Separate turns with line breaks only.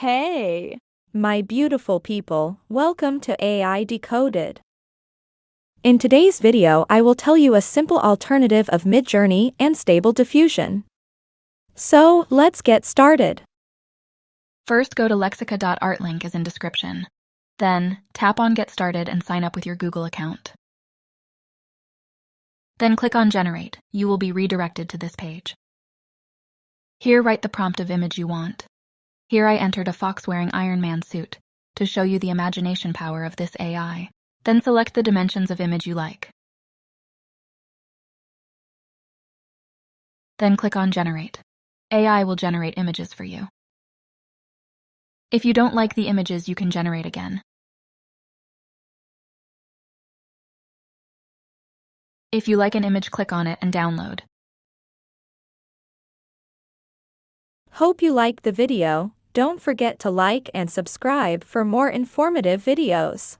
Hey!
My beautiful people, welcome to AI Decoded. In today's video, I will tell you a simple alternative of Midjourney and Stable Diffusion. So, let's get started.
First, go to lexica.art, link is in description. Then, tap on Get Started and sign up with your Google account. Then click on Generate. You will be redirected to this page. Here, write the prompt of image you want. Here I entered a fox wearing Iron Man suit to show you the imagination power of this AI. Then select the dimensions of image you like. Then click on Generate. AI will generate images for you. If you don't like the images, you can generate again. If you like an image, click on it and download.
Hope you liked the video. Don't forget to like and subscribe for more informative videos.